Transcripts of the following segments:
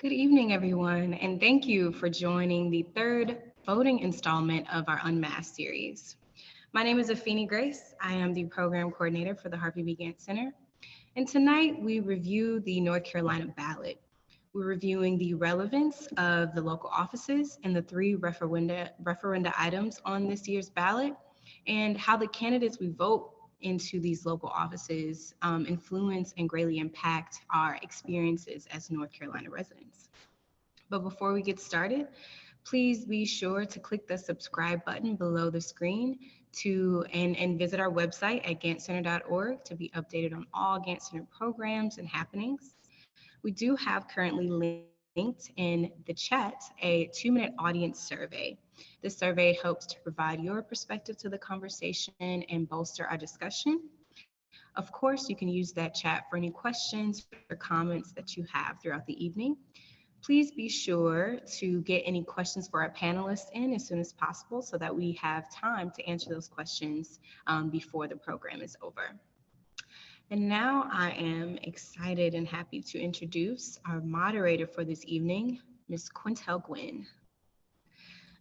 Good evening, everyone, and thank you for joining the third voting installment of our Unmasked series. My name is Afeni Grace. I am the program coordinator for the Harvey B. Gantt Center. And tonight we review the North Carolina ballot. We're reviewing the relevance of the local offices and the three referenda items on this year's ballot, and how the candidates we vote into these local offices influence and greatly impact our experiences as North Carolina residents. But before we get started, please be sure to click the subscribe button below the screen and visit our website at ganttcenter.org to be updated on all Gantt Center programs and happenings. We do have currently linked in the chat a 2-minute audience survey. This survey helps to provide your perspective to the conversation and bolster our discussion. Of course, you can use that chat for any questions or comments that you have throughout the evening. Please be sure to get any questions for our panelists in as soon as possible so that we have time to answer those questions before the program is over. And now I am excited and happy to introduce our moderator for this evening, Ms. Quintel Gwynn.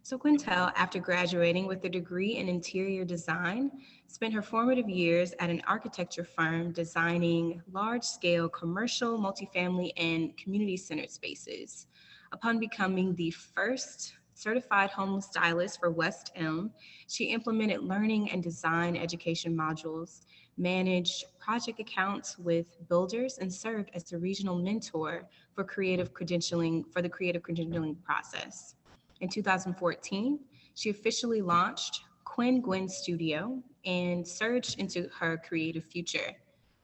So Quintel, after graduating with a degree in interior design, spent her formative years at an architecture firm designing large-scale commercial, multifamily, and community-centered spaces. Upon becoming the first certified home stylist for West Elm, she implemented learning and design education modules, managed project accounts with builders, and served as the regional mentor for the creative credentialing process. In 2014, she officially launched Quinn Gwynn Studio and surged into her creative future.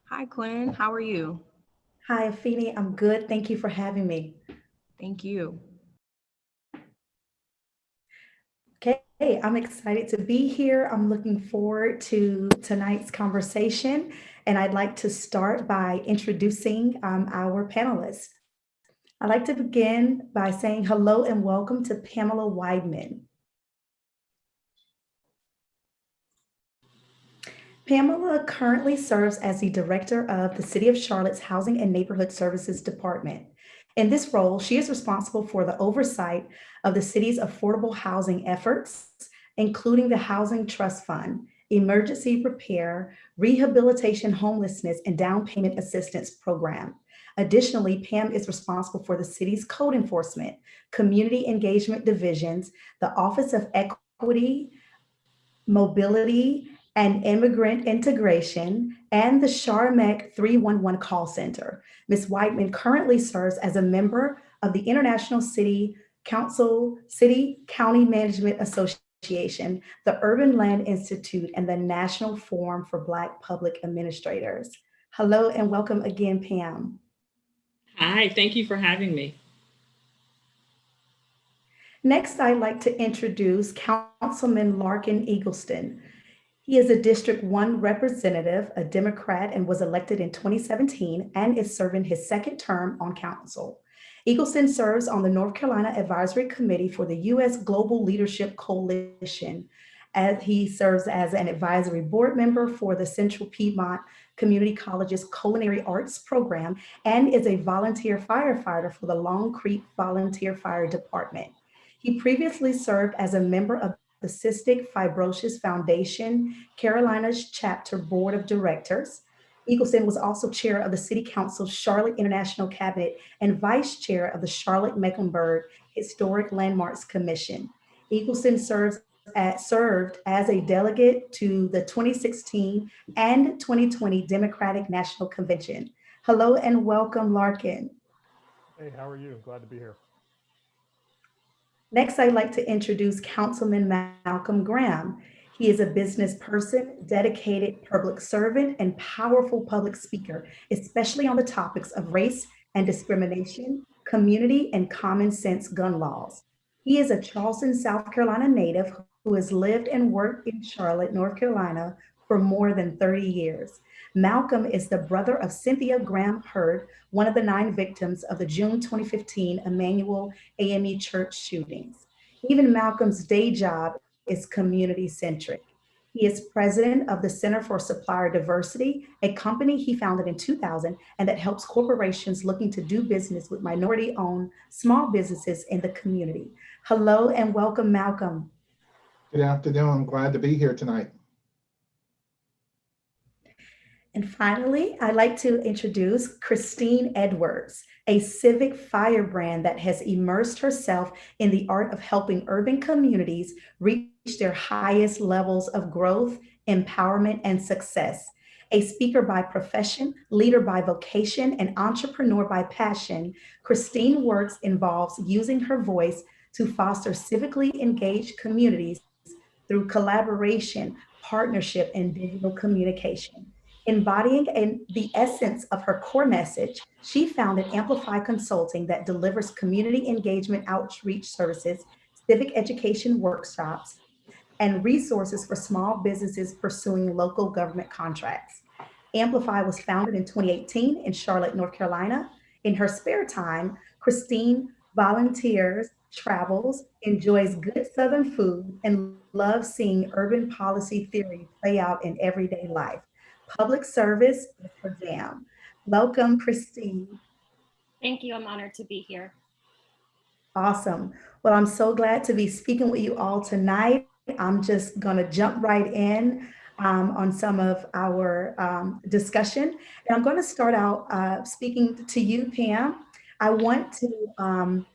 Hi, Quinn. How are you? Hi, Afeni. I'm good. Thank you for having me. Thank you. Okay, I'm excited to be here. I'm looking forward to tonight's conversation, and I'd like to start by introducing our panelists. I'd like to begin by saying hello and welcome to Pamela Weidman. Pamela currently serves as the director of the City of Charlotte's Housing and Neighborhood Services Department. In this role, she is responsible for the oversight of the city's affordable housing efforts, including the Housing Trust Fund, Emergency Repair, Rehabilitation Homelessness, and Down Payment Assistance Program. Additionally, Pam is responsible for the city's code enforcement, community engagement divisions, the Office of Equity, Mobility, and Immigrant Integration, and the Charmec 311 call center. Ms. Whiteman currently serves as a member of the International City Council, City County Management Association, the Urban Land Institute, and the National Forum for Black Public Administrators. Hello and welcome again, Pam. Hi, thank you for having me. Next, I'd like to introduce Councilman Larkin Eagleston. He is a District 1 representative, a Democrat, and was elected in 2017 and is serving his second term on council. Eagleston serves on the North Carolina Advisory Committee for the U.S. Global Leadership Coalition, as he serves as an advisory board member for the Central Piedmont Community College's Culinary Arts Program, and is a volunteer firefighter for the Long Creek Volunteer Fire Department. He previously served as a member of the Cystic Fibrosis Foundation, Carolina's Chapter Board of Directors. Eagleston was also chair of the City Council's Charlotte International Cabinet and vice chair of the Charlotte-Mecklenburg Historic Landmarks Commission. Eagleston served as a delegate to the 2016 and 2020 Democratic National Convention. Hello and welcome, Larkin. Hey, how are you? Glad to be here. Next, I'd like to introduce Councilman Malcolm Graham. He is a business person, dedicated public servant, and powerful public speaker, especially on the topics of race and discrimination, community, and common sense gun laws. He is a Charleston, South Carolina native who has lived and worked in Charlotte, North Carolina for more than 30 years. Malcolm is the brother of Cynthia Graham Hurd, one of the 9 victims of the June 2015 Emmanuel AME church shootings. Even Malcolm's day job is community centric. He is president of the Center for Supplier Diversity, a company he founded in 2000 and that helps corporations looking to do business with minority-owned small businesses in the community. Hello and welcome, Malcolm. Good afternoon. I'm glad to be here tonight. And finally, I'd like to introduce Christine Edwards, a civic firebrand that has immersed herself in the art of helping urban communities reach their highest levels of growth, empowerment, and success. A speaker by profession, leader by vocation, and entrepreneur by passion, Christine works involves using her voice to foster civically engaged communities through collaboration, partnership, and digital communication. Embodying the essence of her core message, she founded Amplify Consulting that delivers community engagement outreach services, civic education workshops, and resources for small businesses pursuing local government contracts. Amplify was founded in 2018 in Charlotte, North Carolina. In her spare time, Christine volunteers, travels, enjoys good Southern food, and loves seeing urban policy theory play out in everyday life. Public service is her jam. Welcome, Christine. Thank you. I'm honored to be here. Awesome. Well, I'm so glad to be speaking with you all tonight. I'm just going to jump right in on some of our discussion. And I'm going to start out speaking to you, Pam. I want to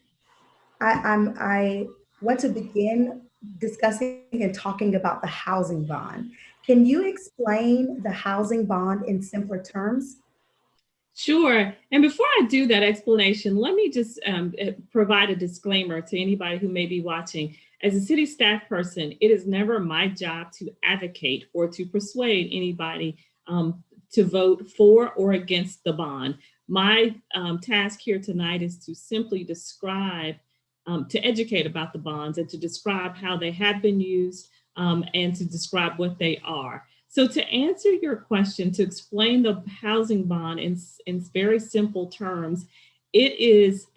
I want to begin discussing and talking about the housing bond. Can you explain the housing bond in simpler terms? Sure. And before I do that explanation, let me just provide a disclaimer to anybody who may be watching. As a city staff person, it is never my job to advocate or to persuade anybody to vote for or against the bond. My task here tonight is to simply describe, to educate about the bonds and to describe how they have been used and to describe what they are. So to answer your question, to explain the housing bond in very simple terms, it is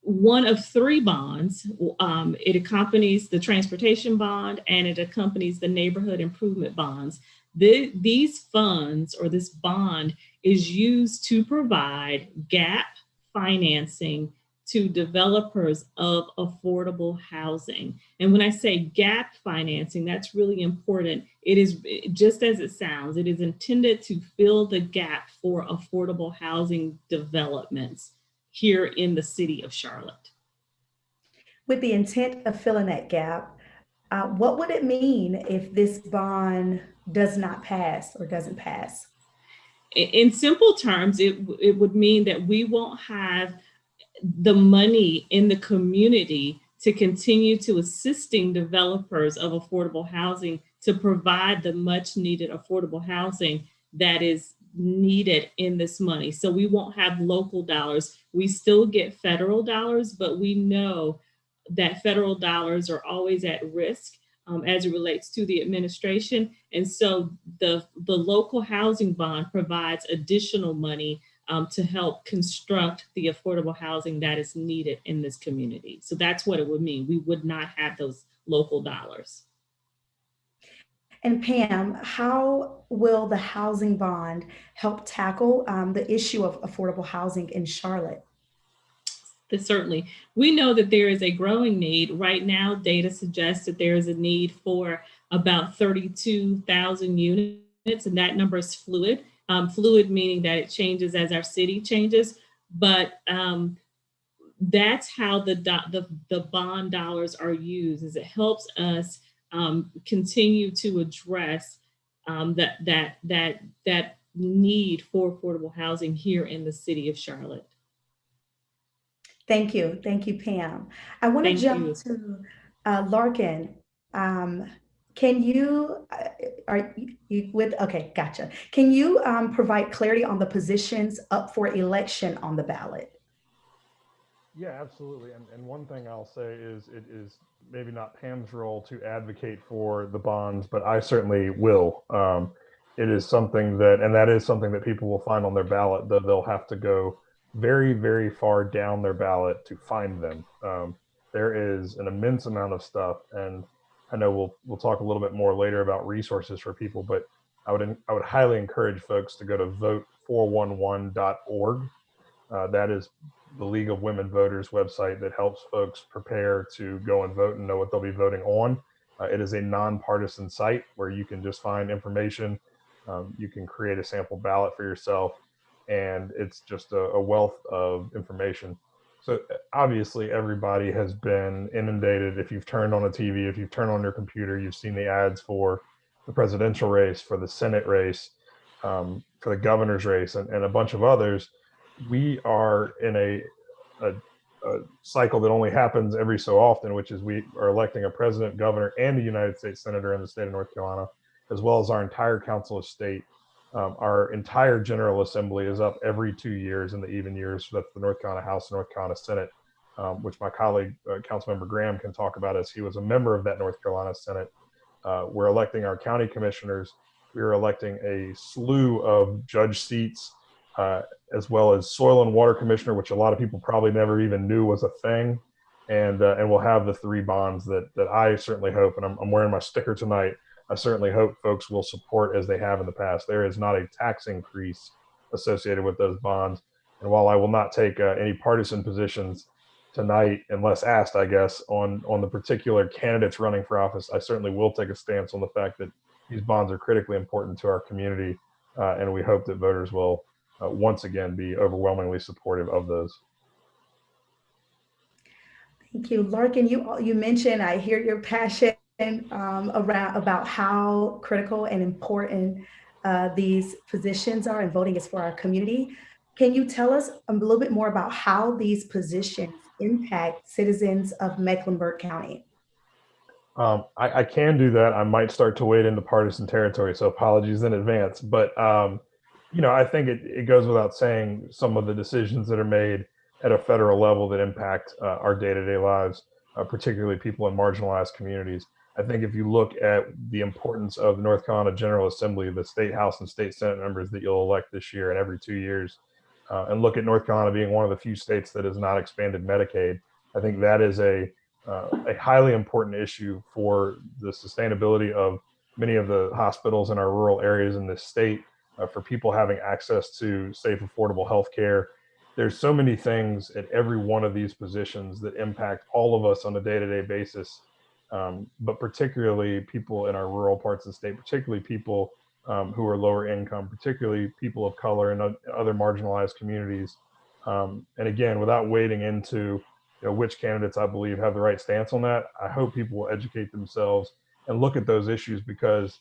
one of three bonds. It accompanies the transportation bond and it accompanies the neighborhood improvement bonds. These funds or this bond is used to provide gap financing to developers of affordable housing. And when I say gap financing, that's really important. It is just as it sounds, it is intended to fill the gap for affordable housing developments here in the city of Charlotte. With the intent of filling that gap, what would it mean if this bond does not pass or doesn't pass? In simple terms, it would mean that we won't have the money in the community to continue to assisting developers of affordable housing to provide the much needed affordable housing that is needed in this money. So we won't have local dollars. We still get federal dollars, but we know that federal dollars are always at risk as it relates to the administration. And so the local housing bond provides additional money to help construct the affordable housing that is needed in this community. So that's what it would mean. We would not have those local dollars. And Pam, how will the housing bond help tackle the issue of affordable housing in Charlotte? Certainly. We know that there is a growing need. Right now, data suggests that there is a need for about 32,000 units, and that number is fluid. Fluid meaning that it changes as our city changes, but that's how the bond dollars are used. Is it helps us continue to address that need for affordable housing here in the city of Charlotte. Thank you, Pam. I want to jump to Larkin. Can you, are you with, okay, gotcha. Can you provide clarity on the positions up for election on the ballot? Yeah, absolutely. And one thing I'll say is it is maybe not Pam's role to advocate for the bonds, but I certainly will. It is something that is something that people will find on their ballot, though they'll have to go very, very far down their ballot to find them. There is an immense amount of stuff, and I know we'll talk a little bit more later about resources for people, but I would highly encourage folks to go to vote411.org. That is the League of Women Voters website that helps folks prepare to go and vote and know what they'll be voting on. It is a nonpartisan site where you can just find information. You can create a sample ballot for yourself, and it's just a wealth of information. So obviously, everybody has been inundated. If you've turned on a TV, if you've turned on your computer, you've seen the ads for the presidential race, for the Senate race, for the governor's race, and a bunch of others. We are in a cycle that only happens every so often, which is we are electing a president, governor, and a United States senator in the state of North Carolina, as well as our entire council of state. Our entire General Assembly is up every 2 years in the even years. So that's the North Carolina House and North Carolina Senate, which my colleague, Councilmember Graham, can talk about as he was a member of that North Carolina Senate. We're electing our county commissioners. We are electing a slew of judge seats, as well as soil and water commissioner, which a lot of people probably never even knew was a thing. And we'll have the 3 bonds that I certainly hope, and I'm wearing my sticker tonight, I certainly hope folks will support as they have in the past. There is not a tax increase associated with those bonds. And while I will not take any partisan positions tonight, unless asked, I guess, on the particular candidates running for office, I certainly will take a stance on the fact that these bonds are critically important to our community. And we hope that voters will once again be overwhelmingly supportive of those. Thank you. Larkin, you mentioned, I hear your passion about how critical and important these positions are, and voting is for our community. Can you tell us a little bit more about how these positions impact citizens of Mecklenburg County? I can do that. I might start to wade into partisan territory, so apologies in advance. But I think it goes without saying some of the decisions that are made at a federal level that impact our day-to-day lives, particularly people in marginalized communities. I think if you look at the importance of the North Carolina General Assembly, the state House and state Senate members that you'll elect this year and every 2 years, and look at North Carolina being one of the few states that has not expanded Medicaid, I think that is a highly important issue for the sustainability of many of the hospitals in our rural areas in this state, for people having access to safe, affordable health care. There's so many things at every one of these positions that impact all of us on a day-to-day basis, but particularly people in our rural parts of the state, particularly people who are lower income, particularly people of color and other marginalized communities. And again, without wading into which candidates I believe have the right stance on that, I hope people will educate themselves and look at those issues, because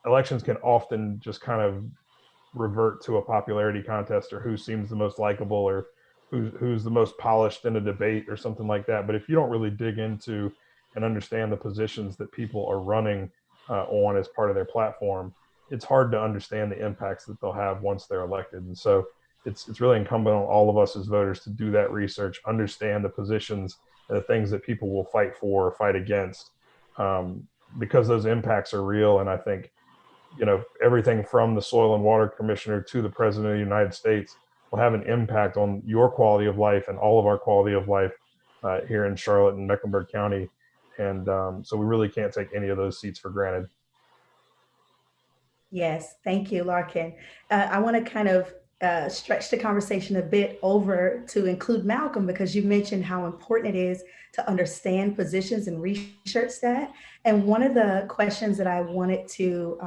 elections can often just kind of revert to a popularity contest, or who seems the most likable, or who's the most polished in a debate or something like that. But if you don't really dig into and understand the positions that people are running on as part of their platform, it's hard to understand the impacts that they'll have once they're elected. And so it's really incumbent on all of us as voters to do that research, understand the positions and the things that people will fight for or fight against, because those impacts are real. And I think, everything from the soil and water commissioner to the president of the United States will have an impact on your quality of life and all of our quality of life here in Charlotte and Mecklenburg County. And so we really can't take any of those seats for granted. Yes, thank you, Larkin. I want to kind of stretch the conversation a bit over to include Malcolm, because you mentioned how important it is to understand positions and research that. And one of the questions that I wanted to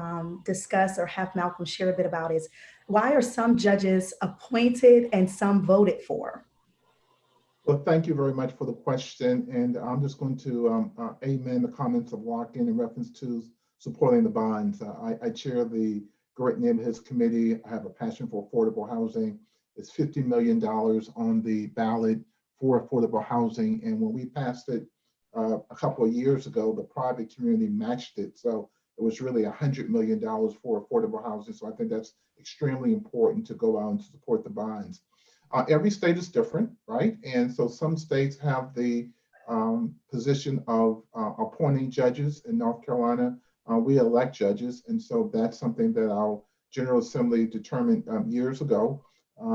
discuss or have Malcolm share a bit about is, why are some judges appointed and some voted for? Well, thank you very much for the question. And I'm just going to amen the comments of Larkin in reference to supporting the bonds. I chair the great name of his committee. I have a passion for affordable housing. It's $50 million on the ballot for affordable housing. And when we passed it a couple of years ago, the private community matched it. So it was really $100 million for affordable housing. So I think that's extremely important to go out and support the bonds. Every state is different, right? And so some states have the position of appointing judges. In North Carolina, we elect judges. And so that's something that our General Assembly determined years ago.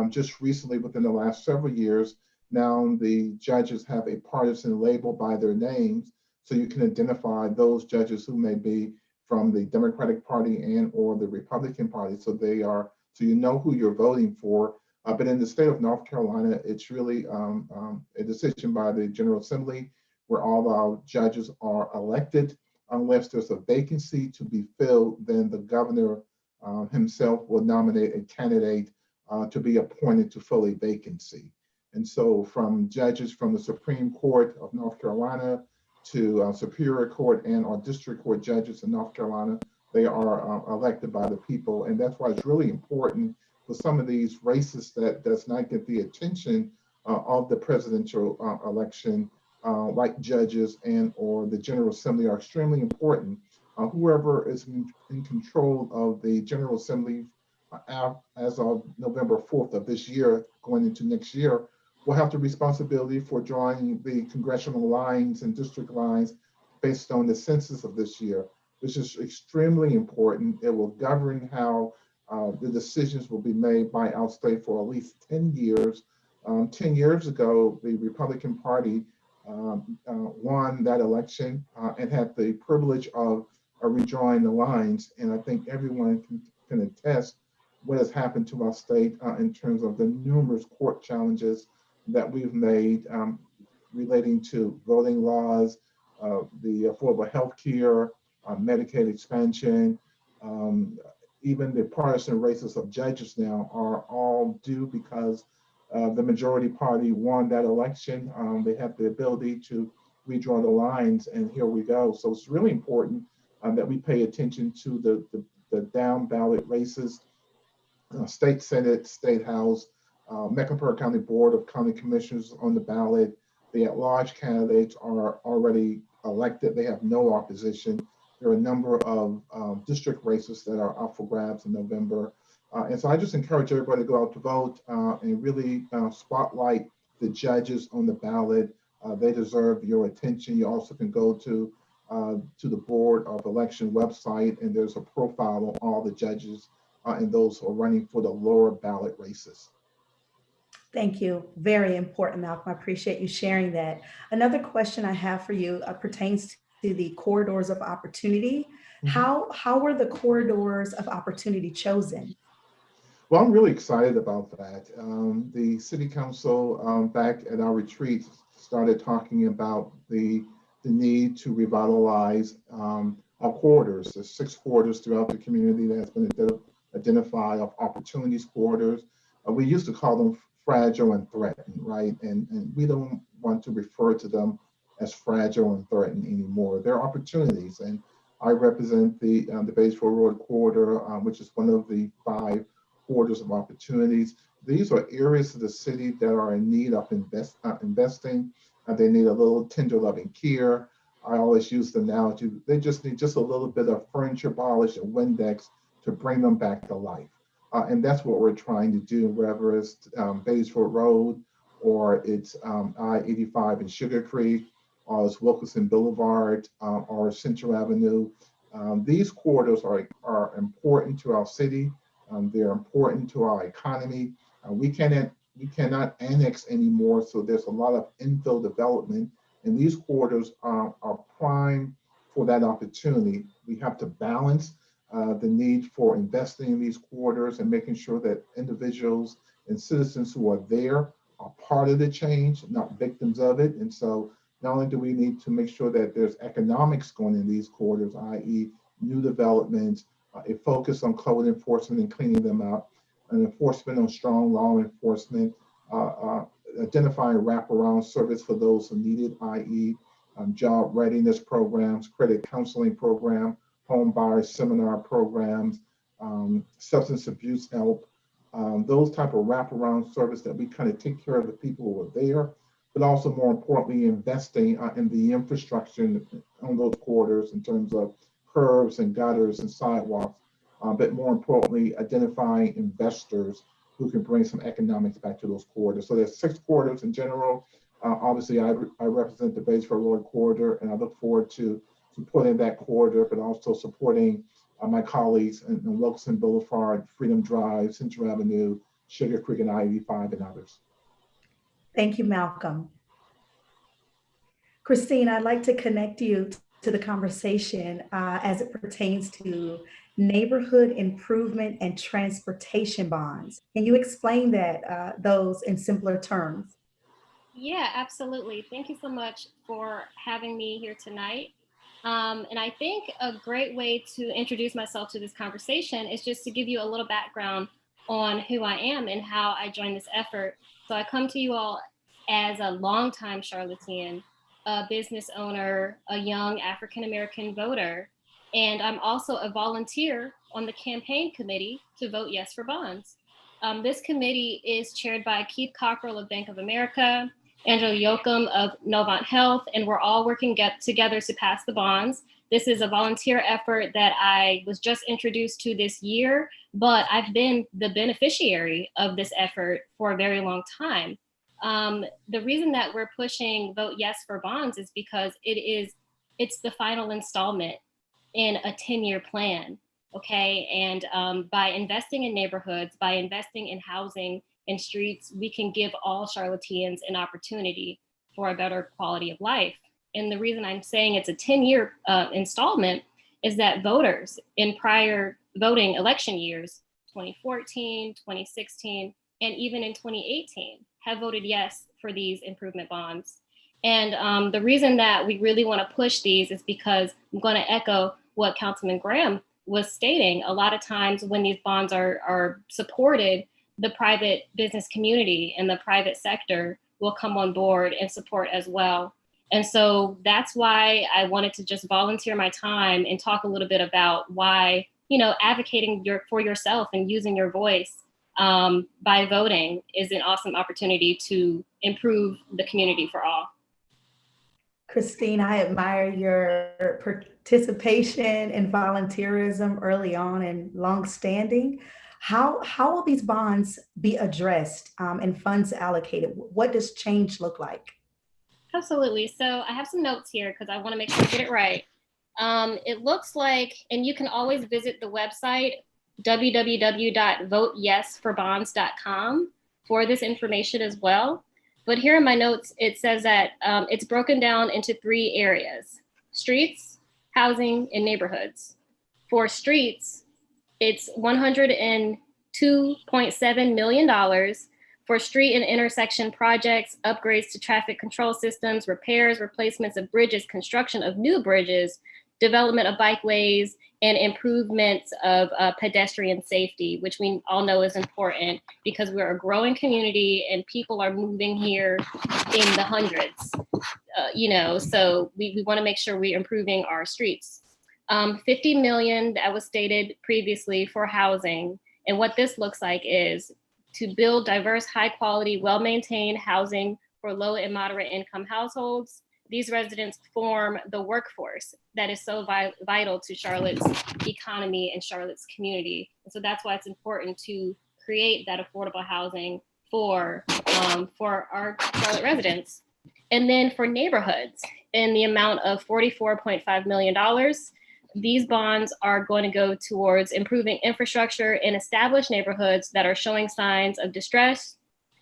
Just recently, within the last several years, now the judges have a partisan label by their names. so you can identify those judges who may be from the Democratic Party and or the Republican Party. So you know who you're voting for. But in the state of North Carolina, it's really a decision by the General Assembly where all our judges are elected. Unless there's a vacancy to be filled, then the governor himself will nominate a candidate to be appointed to fill a vacancy. And so from judges from the Supreme Court of North Carolina to Superior Court and or District Court judges in North Carolina, they are elected by the people. And that's why it's really important for some of these races that does not get the attention of the presidential election, like judges and or the General Assembly are extremely important. Whoever is in control of the General Assembly as of November 4th of this year, going into next year, will have the responsibility for drawing the congressional lines and district lines based on the census of this year, which is extremely important. It will govern how the decisions will be made by our state for at least 10 years. 10 years ago, the Republican Party won that election and had the privilege of redrawing the lines. And I think everyone can attest what has happened to our state in terms of the numerous court challenges that we've made relating to voting laws, the affordable health care, Medicaid expansion, even the partisan races of judges now are all due because the majority party won that election. They have the ability to redraw the lines, and here we go. So it's really important that we pay attention to the down ballot races, state Senate, state House, Mecklenburg County Board of County Commissioners on the ballot. The at-large candidates are already elected. They have no opposition. There are a number of district races that are up for grabs in November. And so I just encourage everybody to go out to vote and really spotlight the judges on the ballot. They deserve your attention. You also can go to the Board of Election website, and there's a profile on all the judges and those who are running for the lower ballot races. Thank you. Very important, Malcolm. I appreciate you sharing that. Another question I have for you pertains to the corridors of opportunity. Mm-hmm. How were the corridors of opportunity chosen? Well, I'm really excited about that. The City Council back at our retreat started talking about the need to revitalize our corridors. There's 6 corridors throughout the community that has been identified of opportunities corridors. We used to call them fragile and threatened, right? And we don't want to refer to them as fragile and threatened anymore. They're opportunities, and I represent the Batesville Road corridor, which is one of the 5 corridors of opportunities. These are areas of the city that are in need of investing. They need a little tender loving care. I always use the analogy, they just need just a little bit of furniture polish and Windex to bring them back to life. And that's what we're trying to do, whether it's Batesville Road, or it's I-85 in Sugar Creek, or it's Wilkinson Boulevard, or Central Avenue. These corridors are important to our city. They're important to our economy. We cannot annex anymore, so there's a lot of infill development, and these corridors are prime for that opportunity. We have to balance the need for investing in these corridors and making sure that individuals and citizens who are there are part of the change, not victims of it. And so not only do we need to make sure that there's economics going in these corridors, i.e. new developments, a focus on code enforcement and cleaning them out, an enforcement on strong law enforcement, identifying wraparound service for those who need it, i.e. Job readiness programs, credit counseling program, home buyer seminar programs, substance abuse help, those type of wraparound service that we kind of take care of the people who are there, but also more importantly, investing in the infrastructure on those corridors in terms of curbs and gutters and sidewalks, but more importantly, identifying investors who can bring some economics back to those corridors. So there's 6 corridors in general. Obviously, I represent the Batesville Road corridor, and I look forward to supporting that corridor, but also supporting my colleagues in Wilkinson Boulevard, Freedom Drive, Central Avenue, Sugar Creek, and I-85, and others. Thank you, Malcolm. Christine, I'd like to connect you to the conversation as it pertains to neighborhood improvement and transportation bonds. Can you explain those in simpler terms? Yeah, absolutely. Thank you so much for having me here tonight. And I think a great way to introduce myself to this conversation is just to give you a little background on who I am and how I joined this effort. So I come to you all as a longtime Charlottean, a business owner, a young African-American voter, and I'm also a volunteer on the campaign committee to vote yes for bonds. This committee is chaired by Keith Cockrell of Bank of America, Angela Yoakum of Novant Health, and we're all working together to pass the bonds. This is a volunteer effort that I was just introduced to this year, but I've been the beneficiary of this effort for a very long time. The reason that we're pushing Vote Yes for Bonds is because it's the final installment in a 10-year plan, okay? And by investing in neighborhoods, by investing in housing, in streets, we can give all Charlotteans an opportunity for a better quality of life. And the reason I'm saying it's a 10-year installment is that voters in prior voting election years, 2014, 2016, and even in 2018, have voted yes for these improvement bonds. And the reason that we really want to push these is because I'm going to echo what Councilman Graham was stating. A lot of times when these bonds are supported, the private business community and the private sector will come on board and support as well. And so that's why I wanted to just volunteer my time and talk a little bit about why, advocating for yourself and using your voice by voting is an awesome opportunity to improve the community for all. Christine, I admire your participation and volunteerism early on and longstanding. How will these bonds be addressed and funds allocated? What does change look like? Absolutely. So I have some notes here because I want to make sure I get it right. It looks like, and you can always visit the website, www.voteyesforbonds.com for this information as well. But here in my notes, it says that it's broken down into 3 areas: streets, housing, and neighborhoods. For streets, it's $102.7 million for street and intersection projects, upgrades to traffic control systems, repairs, replacements of bridges, construction of new bridges, development of bikeways, and improvements of pedestrian safety, which we all know is important because we're a growing community and people are moving here in the hundreds, so we want to make sure we're improving our streets. 50 million that was stated previously for housing. And what this looks like is to build diverse, high quality, well-maintained housing for low and moderate income households. These residents form the workforce that is so vital to Charlotte's economy and Charlotte's community. And so that's why it's important to create that affordable housing for our Charlotte residents. And then for neighborhoods, in the amount of $44.5 million, these bonds are going to go towards improving infrastructure in established neighborhoods that are showing signs of distress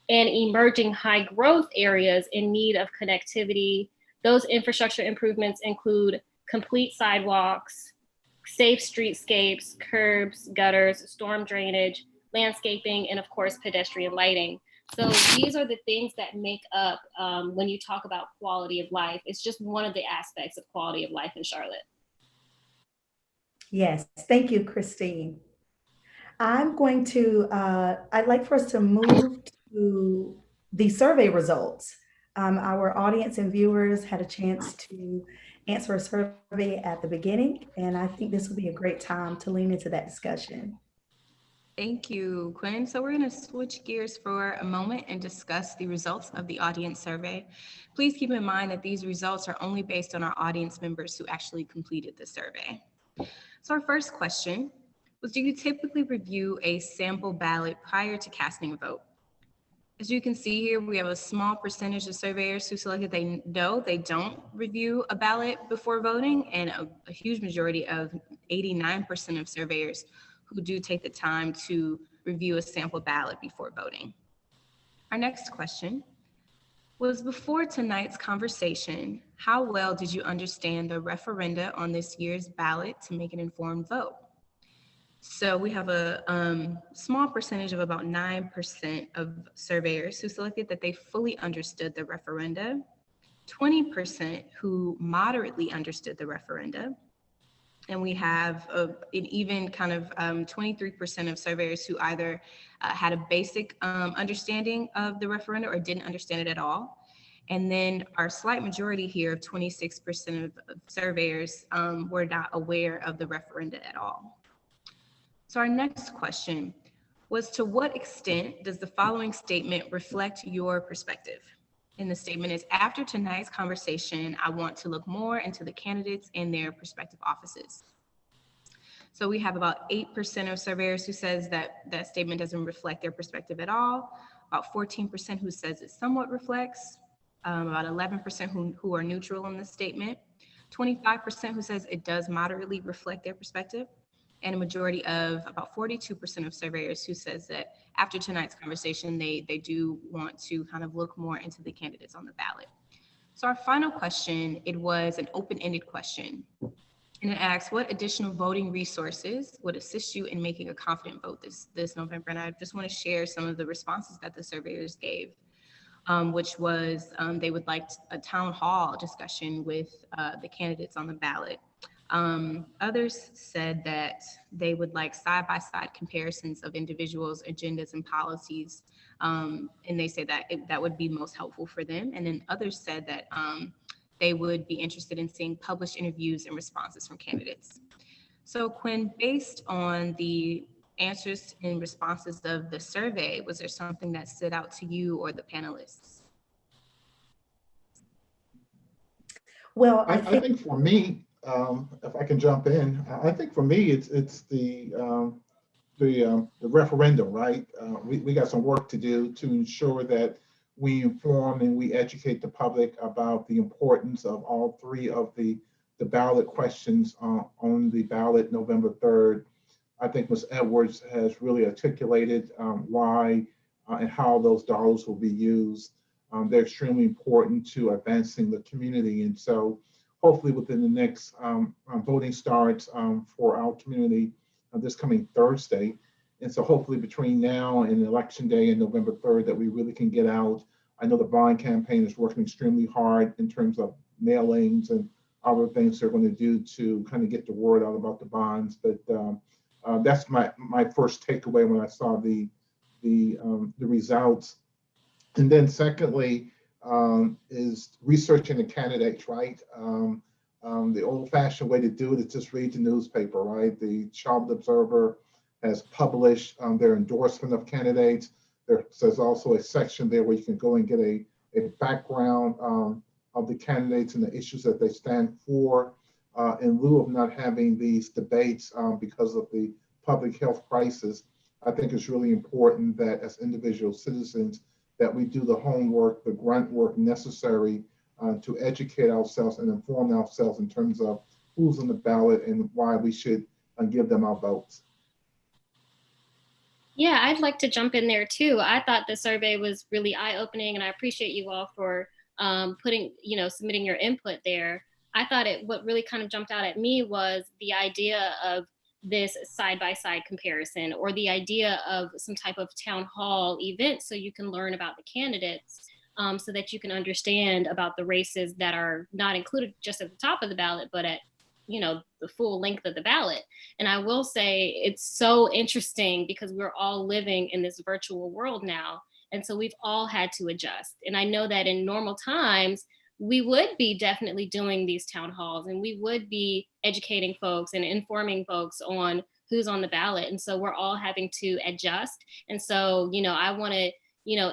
and emerging high growth areas in need of connectivity. Those infrastructure improvements include complete sidewalks, safe streetscapes, curbs, gutters, storm drainage, landscaping, and of course, pedestrian lighting. So these are the things that make up when you talk about quality of life. It's just one of the aspects of quality of life in Charlotte. Yes, thank you, Christine. I'd like for us to move to the survey results. Our audience and viewers had a chance to answer a survey at the beginning, and I think this will be a great time to lean into that discussion. Thank you, Quinn. So we're going to switch gears for a moment and discuss the results of the audience survey. Please keep in mind that these results are only based on our audience members who actually completed the survey. So our first question was, do you typically review a sample ballot prior to casting a vote? As you can see here, we have a small percentage of surveyors who selected they don't review a ballot before voting, and a huge majority of 89% of surveyors who do take the time to review a sample ballot before voting. Our next question Was before tonight's conversation, how well did you understand the referenda on this year's ballot to make an informed vote? So we have a small percentage of about 9% of surveyors who selected that they fully understood the referenda, 20% who moderately understood the referenda, and we have an even kind of 23% of surveyors who either had a basic understanding of the referenda or didn't understand it at all. And then our slight majority here of 26% of surveyors were not aware of the referenda at all. So our next question was, to what extent does the following statement reflect your perspective? And the statement is, after tonight's conversation, I want to look more into the candidates and their prospective offices. So we have about 8% of surveyors who says that that statement doesn't reflect their perspective at all, about 14% who says it somewhat reflects, about 11% who are neutral on the statement, 25% who says it does moderately reflect their perspective, and a majority of about 42% of surveyors who says that after tonight's conversation, they do want to kind of look more into the candidates on the ballot. So our final question, it was an open-ended question. And it asks, what additional voting resources would assist you in making a confident vote this November? And I just want to share some of the responses that the surveyors gave, which was they would like a town hall discussion with the candidates on the ballot. Others said that they would like side-by-side comparisons of individuals' agendas and policies, and they say that that would be most helpful for them. And then others said that they would be interested in seeing published interviews and responses from candidates. So Quinn, based on the answers and responses of the survey, was there something that stood out to you or the panelists? Well, I think for me, if I can jump in, I think for me, it's the referendum, right? We got some work to do to ensure that we inform and we educate the public about the importance of all three of the ballot questions on the ballot November 3rd. I think Ms. Edwards has really articulated why and how those dollars will be used. They're extremely important to advancing the community. And so hopefully within the next voting starts for our community this coming Thursday. And so hopefully between now and Election Day and November 3rd that we really can get out. I know the bond campaign is working extremely hard in terms of mailings and other things they're going to do to kind of get the word out about the bonds. But that's my first takeaway when I saw the results. And then secondly, is researching the candidates, right? The old-fashioned way to do it is just read the newspaper, right? The Charlotte Observer has published their endorsement of candidates. There's also a section there where you can go and get a background of the candidates and the issues that they stand for. In lieu of not having these debates because of the public health crisis, I think it's really important that as individual citizens that we do the homework, the grunt work necessary to educate ourselves and inform ourselves in terms of who's on the ballot and why we should give them our votes. Yeah, I'd like to jump in there too. I thought the survey was really eye-opening, and I appreciate you all for submitting your input there. I thought what really kind of jumped out at me was the idea of this side-by-side comparison, or the idea of some type of town hall event so you can learn about the candidates, so that you can understand about the races that are not included just at the top of the ballot, but at the full length of the ballot. And I will say it's so interesting because we're all living in this virtual world now. And so we've all had to adjust. And I know that in normal times, we would be definitely doing these town halls and we would be educating folks and informing folks on who's on the ballot. And so we're all having to adjust. And so, I want to,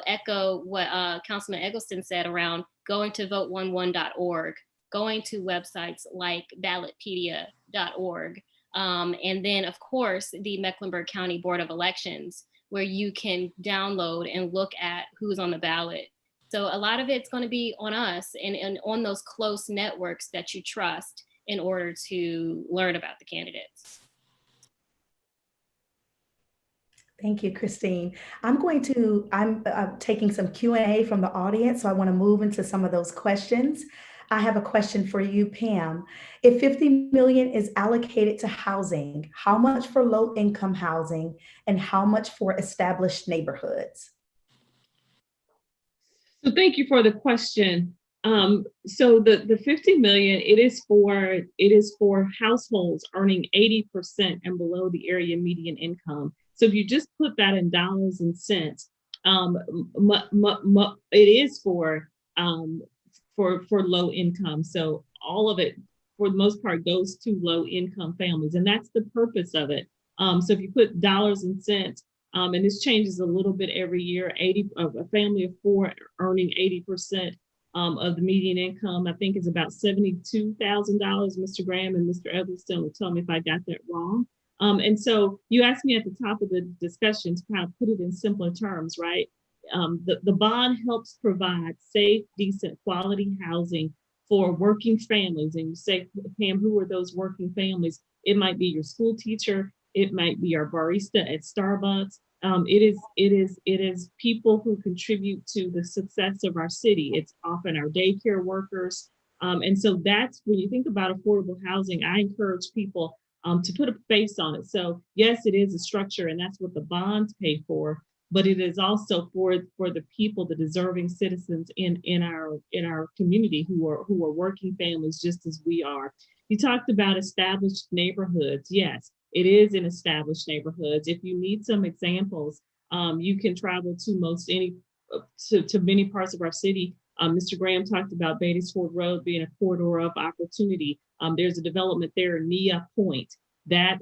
echo what Councilman Eggleston said around going to vote11.org, going to websites like ballotpedia.org. And then, of course, the Mecklenburg County Board of Elections, where you can download and look at who's on the ballot. So a lot of it's going to be on us and on those close networks that you trust in order to learn about the candidates. Thank you, Christine. I'm taking some Q&A from the audience, so I want to move into some of those questions. I have a question for you, Pam. If 50 million is allocated to housing, how much for low income housing and how much for established neighborhoods? So thank you for the question. So the 50 million, it is for households earning 80% and below the area median income. So if you just put that in dollars and cents, it is for low income. So all of it, for the most part, goes to low income families, and that's the purpose of it. So if you put dollars and cents, and this changes a little bit every year, a family of 4 earning 80% of the median income, I think is about $72,000. Mr. Graham and Mr. Eggleston will tell me if I got that wrong. And so you asked me at the top of the discussion to kind of put it in simpler terms, right? The bond helps provide safe, decent, quality housing for working families. And you say, Pam, who are those working families? It might be your school teacher. It might be our barista at Starbucks. It is people who contribute to the success of our city. It's often our daycare workers. And so that's when you think about affordable housing, I encourage people to put a face on it. So yes, it is a structure, and that's what the bonds pay for, but it is also for the people, the deserving citizens in our community who are working families just as we are. You talked about established neighborhoods. Yes, it is in established neighborhoods. If you need some examples, you can travel to many parts of our city. Mr. Graham talked about Beatty-Ford Road being a corridor of opportunity. There's a development there in Nia Point. That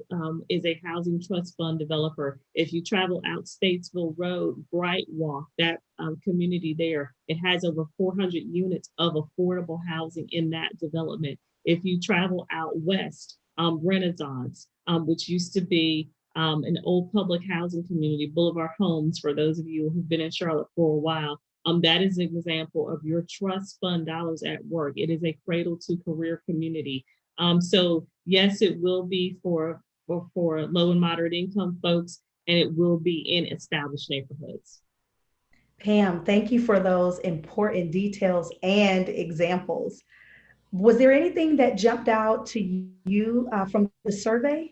is a housing trust fund developer. If you travel out Statesville Road, Bright Walk, that community there, it has over 400 units of affordable housing in that development. If you travel out west, Renaissance, which used to be an old public housing community, Boulevard Homes, for those of you who've been in Charlotte for a while, that is an example of your trust fund dollars at work. It is a cradle to career community. So yes, it will be for low and moderate income folks, and it will be in established neighborhoods. Pam, thank you for those important details and examples. Was there anything that jumped out to you from the survey?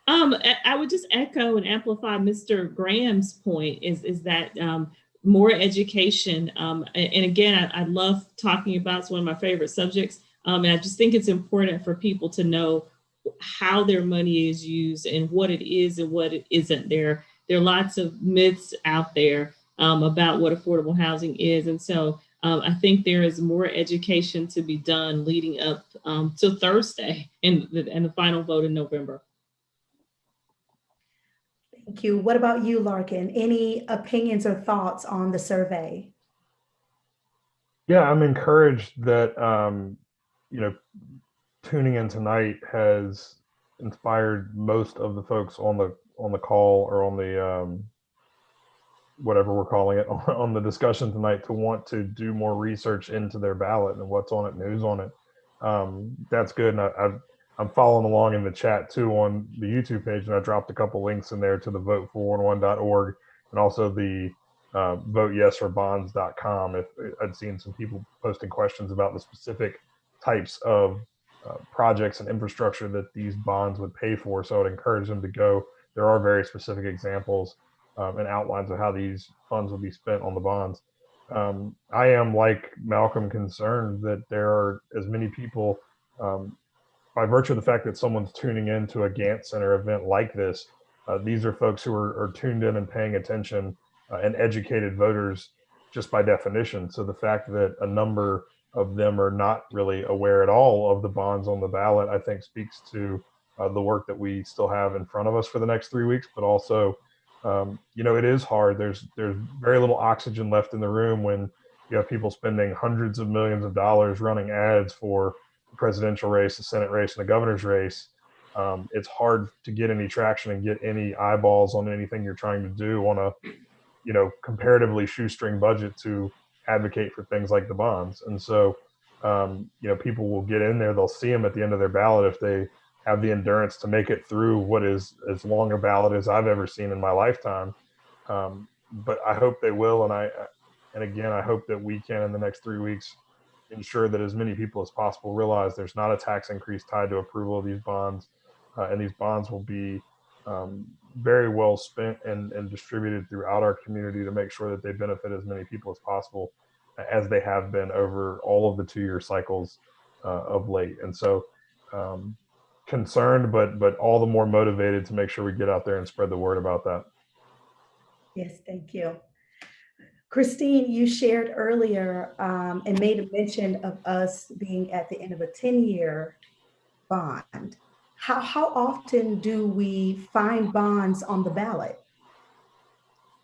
I would just echo and amplify Mr. Graham's point is that more education. And again, I love talking about, it's one of my favorite subjects. And I just think it's important for people to know how their money is used and what it is and what it isn't. There are lots of myths out there about what affordable housing is. And so I think there is more education to be done leading up to Thursday and the final vote in November. Thank you. What about you, Larkin? Any opinions or thoughts on the survey? Yeah, I'm encouraged that tuning in tonight has inspired most of the folks on the call or on the whatever we're calling it on the discussion tonight to want to do more research into their ballot and what's on it and who's on it. That's good. And I'm following along in the chat too on the YouTube page, and I dropped a couple links in there to the vote411.org and also the voteyesforbonds.com. If I'd seen some people posting questions about the specific types of projects and infrastructure that these bonds would pay for, so I'd encourage them to go. There are very specific examples and outlines of how these funds will be spent on the bonds. I am, like Malcolm, concerned that there are as many people, by virtue of the fact that someone's tuning into a Gantt Center event like this, these are folks who are tuned in and paying attention and educated voters just by definition. So the fact that a number of them are not really aware at all of the bonds on the ballot, I think speaks to the work that we still have in front of us for the next 3 weeks, but also it is hard. There's very little oxygen left in the room when you have people spending hundreds of millions of dollars running ads for the presidential race, the Senate race, and the governor's race. It's hard to get any traction and get any eyeballs on anything you're trying to do on a comparatively shoestring budget to advocate for things like the bonds. And so people will get in there, they'll see them at the end of their ballot if they have the endurance to make it through what is as long a ballot as I've ever seen in my lifetime. But I hope they will, and again, I hope that we can in the next 3 weeks ensure that as many people as possible realize there's not a tax increase tied to approval of these bonds, and these bonds will be very well spent and distributed throughout our community to make sure that they benefit as many people as possible, as they have been over all of the 2-year cycles of late. And so concerned, but all the more motivated to make sure we get out there and spread the word about that. Yes, thank you. Christine, you shared earlier and made a mention of us being at the end of a 10-year bond. How often do we find bonds on the ballot?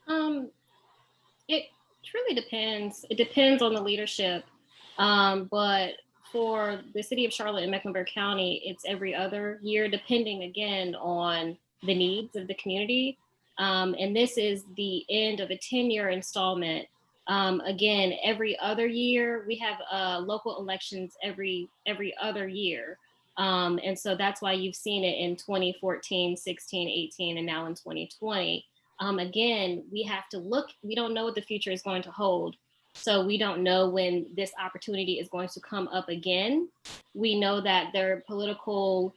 It truly depends. It depends on the leadership. But for the city of Charlotte and Mecklenburg County, it's every other year, depending again on the needs of the community. And this is the end of a 10-year installment. Again, every other year, we have local elections every other year. And so that's why you've seen it in 2014, 16, 18, and now in 2020. Again, we have to look, we don't know what the future is going to hold. So we don't know when this opportunity is going to come up again. We know that there are political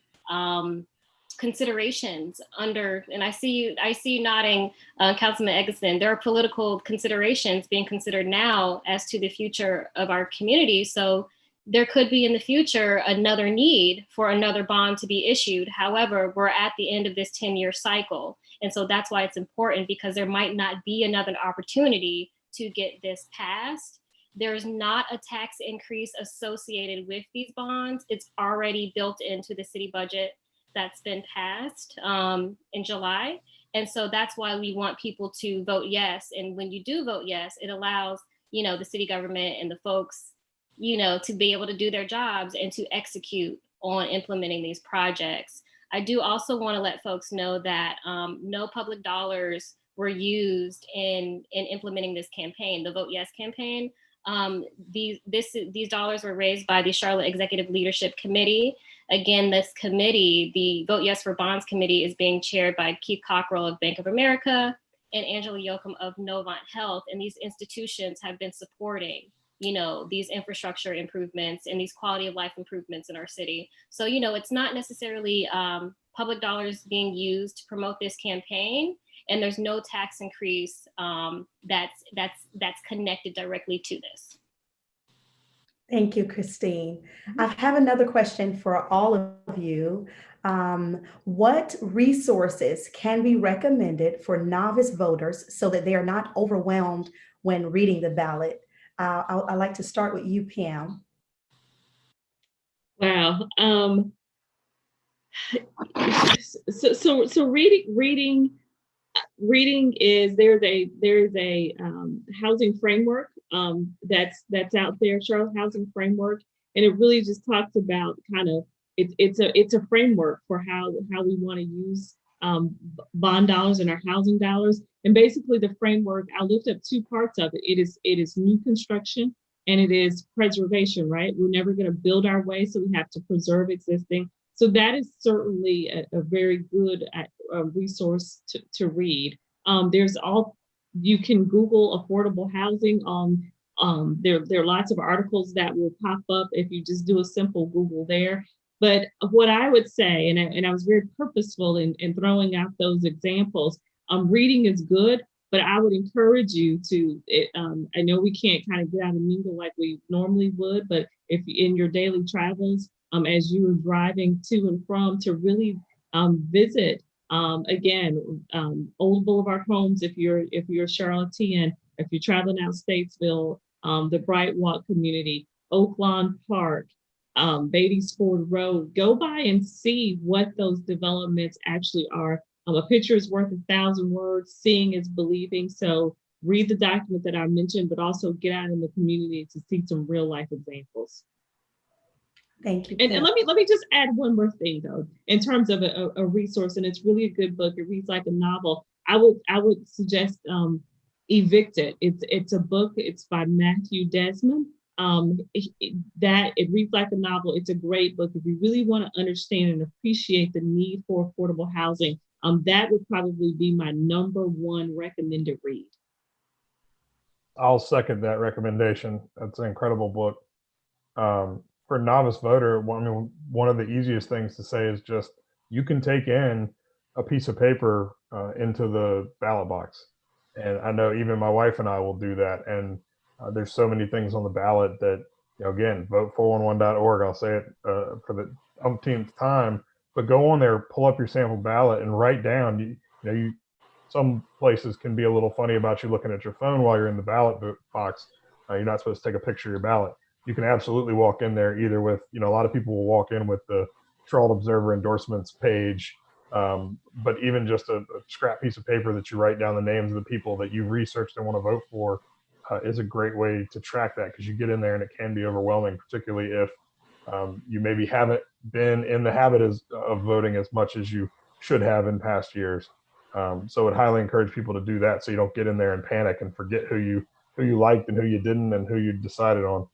considerations under, and I see you nodding, Councilman Eggleston, there are political considerations being considered now as to the future of our community. So there could be in the future another need for another bond to be issued. However, we're at the end of this 10-year cycle. And so that's why it's important, because there might not be another opportunity to get this passed. There's not a tax increase associated with these bonds. It's already built into the city budget that's been passed in July. And so that's why we want people to vote yes. And when you do vote yes, it allows, the city government and the folks, to be able to do their jobs and to execute on implementing these projects. I do also want to let folks know that no public dollars were used in implementing this campaign, the Vote Yes campaign. These dollars were raised by the Charlotte Executive Leadership Committee. Again, this committee, the Vote Yes for Bonds Committee, is being chaired by Keith Cockrell of Bank of America and Angela Yoakum of Novant Health. And these institutions have been supporting these infrastructure improvements and these quality of life improvements in our city. So, it's not necessarily public dollars being used to promote this campaign, and there's no tax increase that's connected directly to this. Thank you, Christine. I have another question for all of you. What resources can be recommended for novice voters so that they are not overwhelmed when reading the ballot? I'd like to start with you, Pam. Wow. So reading is there's a housing framework that's out there, Charlotte Housing Framework, and it really just talks about it's a framework for how we want to use bond dollars and our housing dollars. And basically the framework, I'll lift up two parts of it. It is new construction and it is preservation, right? We're never going to build our way, so we have to preserve existing. So that is certainly a very good resource to read. You can Google affordable housing. There are lots of articles that will pop up if you just do a simple Google there. But what I would say, and I was very purposeful in throwing out those examples, reading is good, but I would encourage you to, I know we can't kind of get out and mingle like we normally would, but if in your daily travels, as you are driving to and from, to really visit, again, Old Boulevard Homes, if you're Charlottean, if you're traveling out Statesville, the Bright Walk community, Oaklawn Park, Beatty's Ford Road, go by and see what those developments actually are. A picture is worth 1,000 words. Seeing is believing. So read the document that I mentioned, but also get out in the community to see some real life examples. Thank you. And let me just add one more thing though, in terms of a resource, and it's really a good book. It reads like a novel. I would suggest Evicted. It's a book. It's by Matthew Desmond. That It Reads Like a Novel. It's a great book. If you really want to understand and appreciate the need for affordable housing, that would probably be my #1 recommended read. I'll second that recommendation. That's an incredible book. For a novice voter, one of the easiest things to say is just you can take in a piece of paper into the ballot box. And I know even my wife and I will do that. And there's so many things on the ballot that, again, vote411.org. I'll say it for the umpteenth time, but go on there, pull up your sample ballot and write down, some places can be a little funny about you looking at your phone while you're in the ballot box. You're not supposed to take a picture of your ballot. You can absolutely walk in there either with, a lot of people will walk in with the Trald Observer endorsements page, but even just a scrap piece of paper that you write down the names of the people that you've researched and want to vote for is a great way to track that, because you get in there and it can be overwhelming, particularly if you maybe haven't been in the habit of voting as much as you should have in past years. So I would highly encourage people to do that so you don't get in there and panic and forget who you liked and who you didn't and who you decided on.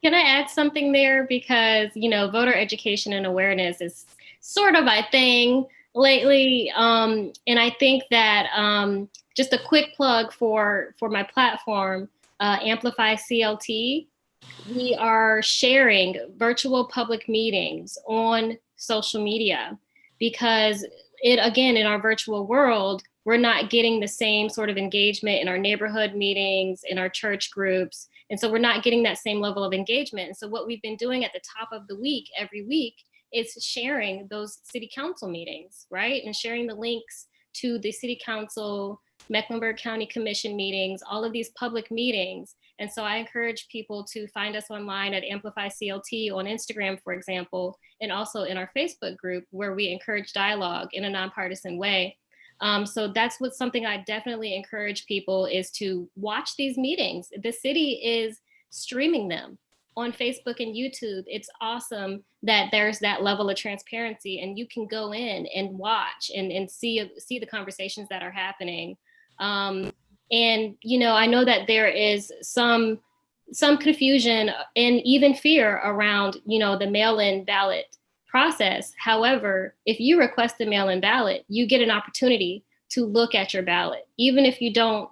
Can I add something there? Because, voter education and awareness is sort of my thing lately. And I think that just a quick plug for my platform, Amplify CLT, we are sharing virtual public meetings on social media because again, in our virtual world, we're not getting the same sort of engagement in our neighborhood meetings, in our church groups. And so we're not getting that same level of engagement. And so what we've been doing at the top of the week, every week, is sharing those city council meetings, right? And sharing the links to the city council, Mecklenburg County Commission meetings, all of these public meetings. And so I encourage people to find us online at Amplify CLT on Instagram, for example, and also in our Facebook group where we encourage dialogue in a nonpartisan way. So that's something I definitely encourage people is to watch these meetings. The city is streaming them on Facebook and YouTube. It's awesome that there's that level of transparency and you can go in and watch and see the conversations that are happening. And, I know that there is some confusion and even fear around, the mail-in ballot process. However, if you request a mail-in ballot, you get an opportunity to look at your ballot. Even if you don't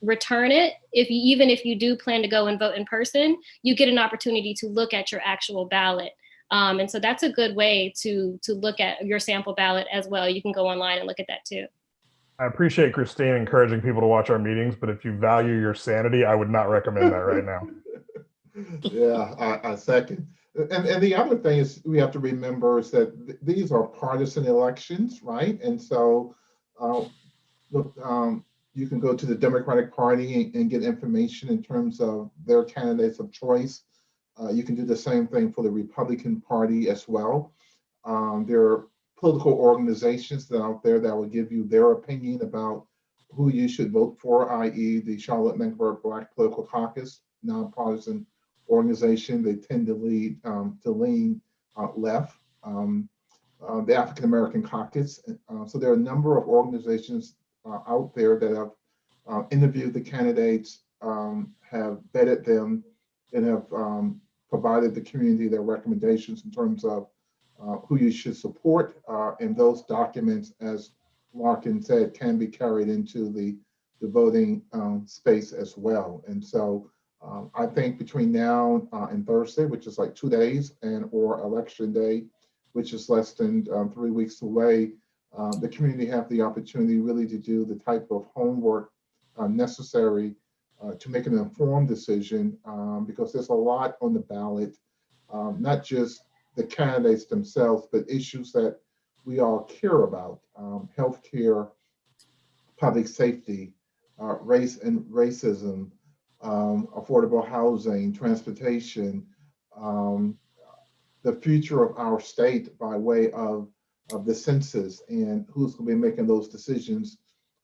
return it, even if you do plan to go and vote in person, you get an opportunity to look at your actual ballot. And so that's a good way to look at your sample ballot as well. You can go online and look at that too. I appreciate Christine encouraging people to watch our meetings, but if you value your sanity, I would not recommend that right now. Yeah, I second. And the other thing is we have to remember is that these are partisan elections, right? And so, look, you can go to the Democratic Party and get information in terms of their candidates of choice. You can do the same thing for the Republican Party as well. There are political organizations that are out there that will give you their opinion about who you should vote for, i.e. the Charlotte-Mecklenburg Black Political Caucus, nonpartisan organization. They tend to lean left. The African American Caucus. So there are a number of organizations out there that have interviewed the candidates, have vetted them, and have provided the community their recommendations in terms of who you should support. And those documents, as Larkin said, can be carried into the voting space as well. And so I think between now and Thursday, which is like 2 days, or election day, which is less than 3 weeks away, the community have the opportunity really to do the type of homework necessary to make an informed decision, because there's a lot on the ballot, not just the candidates themselves, but issues that we all care about: healthcare, public safety, race and racism, affordable housing, transportation, the future of our state by way of the census, and who's going to be making those decisions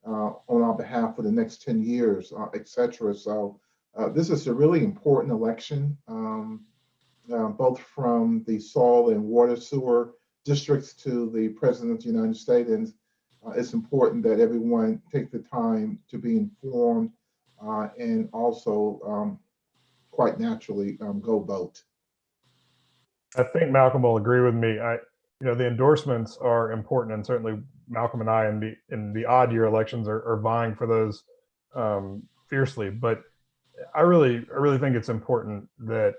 on our behalf for the next 10 years, et cetera. So this is a really important election, both from the soil and water sewer districts to the President of the United States. And it's important that everyone take the time to be informed and also quite naturally go vote. I think Malcolm will agree with me. The endorsements are important, and certainly Malcolm and I in the odd year elections are vying for those fiercely. But I really think it's important that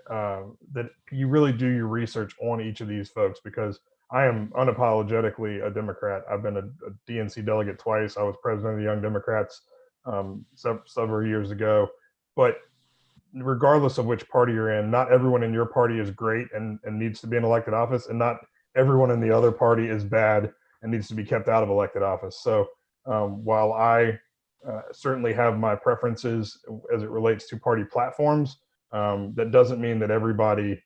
that you really do your research on each of these folks, because I am unapologetically a Democrat. I've been a DNC delegate twice. I was president of the Young Democrats several years ago. But regardless of which party you're in, not everyone in your party is great and needs to be in elected office, and not everyone in the other party is bad and needs to be kept out of elected office. So while I certainly have my preferences as it relates to party platforms, that doesn't mean that everybody,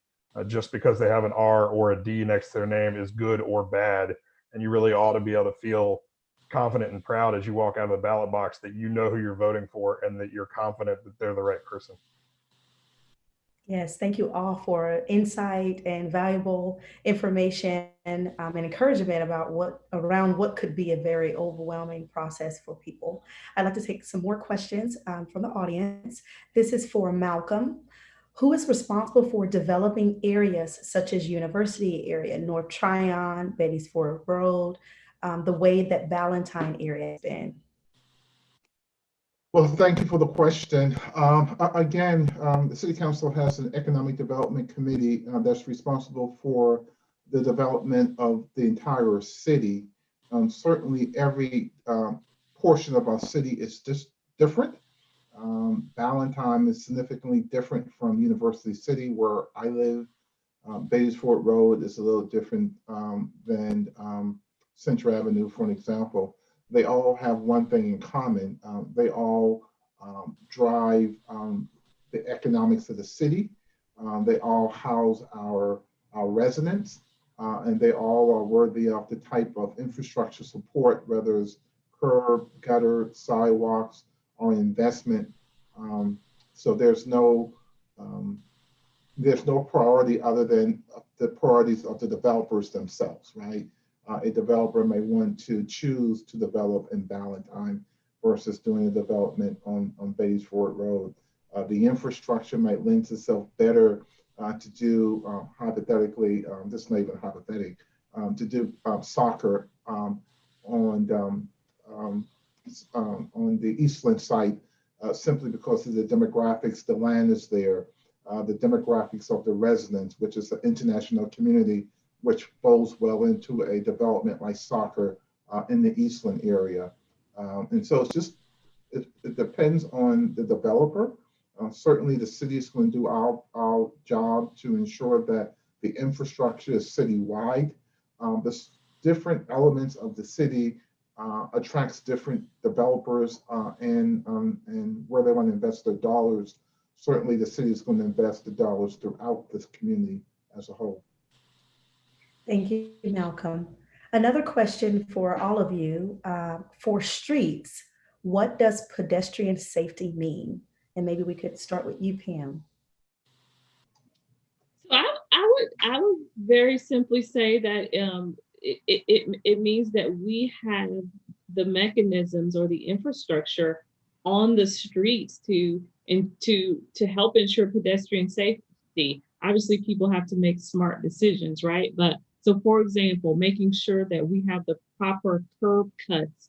just because they have an R or a D next to their name, is good or bad. And you really ought to be able to feel confident and proud as you walk out of the ballot box that you know who you're voting for and that you're confident that they're the right person. Yes, thank you all for insight and valuable information and encouragement about what could be a very overwhelming process for people. I'd like to take some more questions from the audience. This is for Malcolm. Who is responsible for developing areas such as University area, North Tryon, Betty's Ford Road, the way that Ballantyne area has been? Well, thank you for the question. Again, the City Council has an Economic Development Committee that's responsible for the development of the entire city. Certainly, every portion of our city is just different. Ballantyne is significantly different from University City, where I live. Betty's Ford Road is a little different than Central Avenue, for an example. They all have one thing in common. They all drive the economics of the city. They all house our residents, and they all are worthy of the type of infrastructure support, whether it's curb, gutter, sidewalks, or investment. So there's no priority other than the priorities of the developers themselves, right? A developer may want to choose to develop in Ballantyne versus doing a development on Betty's Ford Road. The infrastructure might lend itself better to do, hypothetically, this is not even hypothetic, to do soccer on the Eastland site, simply because of the demographics. The land is there, the demographics of the residents, which is an international community, which bodes well into a development like soccer in the Eastland area. And so it depends on the developer. Certainly the city is going to do our job to ensure that the infrastructure is citywide. The different elements of the city attracts different developers and where they want to invest their dollars. Certainly the city is going to invest the dollars throughout this community as a whole. Thank you, Malcolm. Another question for all of you. For streets, what does pedestrian safety mean? And maybe we could start with you, Pam. So I would very simply say that it means that we have the mechanisms or the infrastructure on the streets to help ensure pedestrian safety. Obviously, people have to make smart decisions, right? But so, for example, making sure that we have the proper curb cuts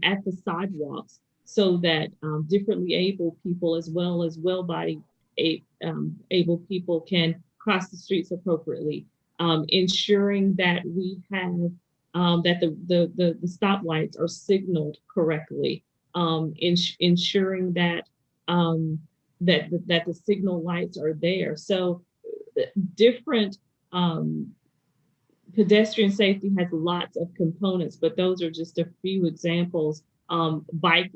at the sidewalks so that differently able people as well as well-bodied able people can cross the streets appropriately. Ensuring that we have that the stoplights are signaled correctly. Ensuring that that the signal lights are there. So different pedestrian safety has lots of components, but those are just a few examples. Bike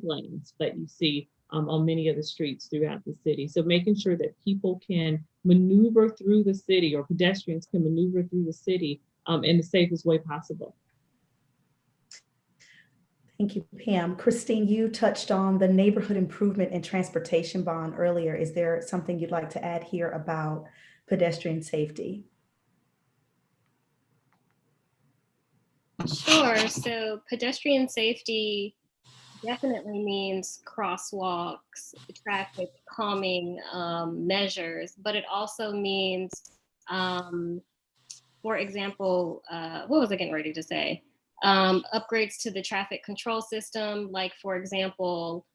lanes that you see on many of the streets throughout the city. So making sure that people can maneuver through the city, or pedestrians can maneuver through the city in the safest way possible. Thank you, Pam. Christine, you touched on the neighborhood improvement and transportation bond earlier. Is there something you'd like to add here about pedestrian safety? Sure. So pedestrian safety definitely means crosswalks, traffic calming measures, but it also means, for example, what was I getting ready to say? Upgrades to the traffic control system, like for example,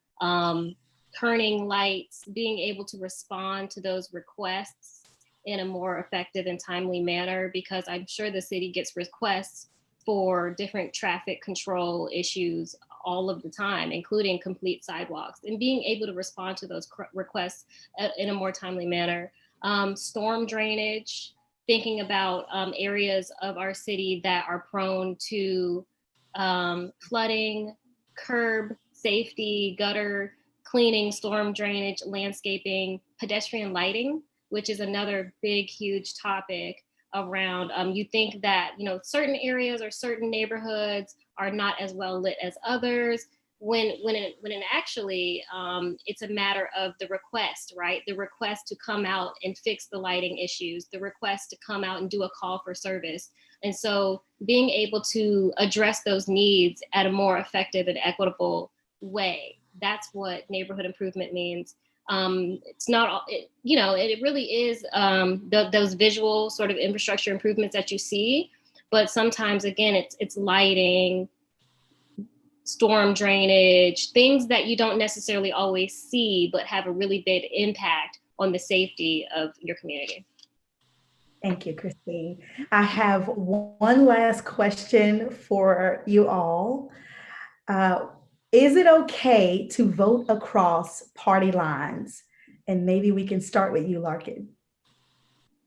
turning lights, being able to respond to those requests in a more effective and timely manner, because I'm sure the city gets requests for different traffic control issues all of the time, including complete sidewalks, and being able to respond to those requests in a more timely manner. Storm drainage, thinking about areas of our city that are prone to flooding, curb safety, gutter cleaning, storm drainage, landscaping, pedestrian lighting, which is another big, huge topic around. You think that, you know, certain areas or certain neighborhoods are not as well lit as others, when actually it's a matter of the request, right? The request to come out and fix the lighting issues, the request to come out and do a call for service. And so being able to address those needs at a more effective and equitable way, that's what neighborhood improvement means. It's not all, you know, it really is those visual sort of infrastructure improvements that you see, but sometimes again, it's lighting, storm drainage, things that you don't necessarily always see, but have a really big impact on the safety of your community. Thank you, Christine. I have one last question for you all. Is it okay to vote across party lines? And maybe we can start with you, Larkin.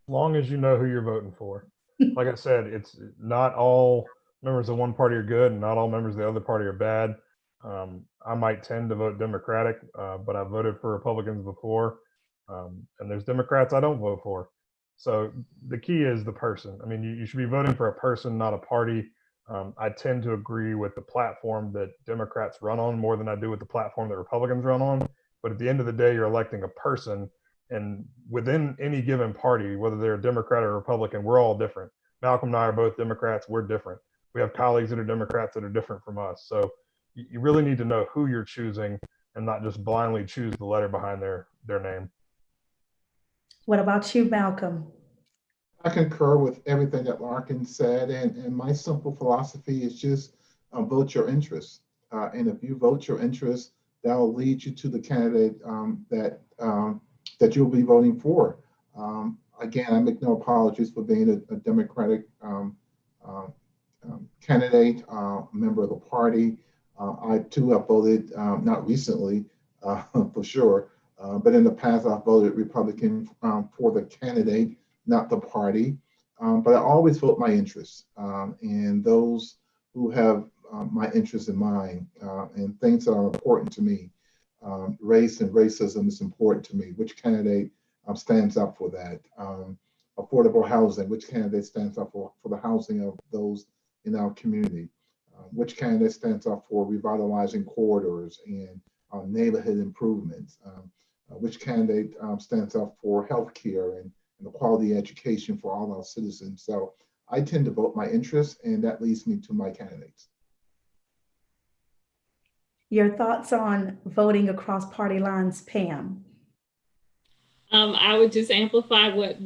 As long as you know who you're voting for. Like I said, it's not all members of one party are good and not all members of the other party are bad. I might tend to vote Democratic, but I've voted for Republicans before. And there's Democrats I don't vote for. So the key is the person. I mean, you should be voting for a person, not a party. I tend to agree with the platform that Democrats run on more than I do with the platform that Republicans run on. But at the end of the day, you're electing a person. And within any given party, whether they're a Democrat or Republican, we're all different. Malcolm and I are both Democrats. We're different. We have colleagues that are Democrats that are different from us. So you really need to know who you're choosing and not just blindly choose the letter behind their name. What about you, Malcolm? I concur with everything that Larkin said, and my simple philosophy is just vote your interests. And if you vote your interests, that'll lead you to the candidate that you'll be voting for. Again, I make no apologies for being a Democratic candidate, member of the party. I too have voted, not recently, for sure, but in the past I've voted Republican for the candidate, not the party. But I always vote my interests and those who have my interests in mind and things that are important to me. Race and racism is important to me. Which candidate stands up for that? Affordable housing, which candidate stands up for the housing of those in our community? Which candidate stands up for revitalizing corridors and neighborhood improvements? Which candidate stands up for healthcare and the quality education for all our citizens? So I tend to vote my interests, and that leads me to my candidates. Your thoughts on voting across party lines, Pam? I would just amplify what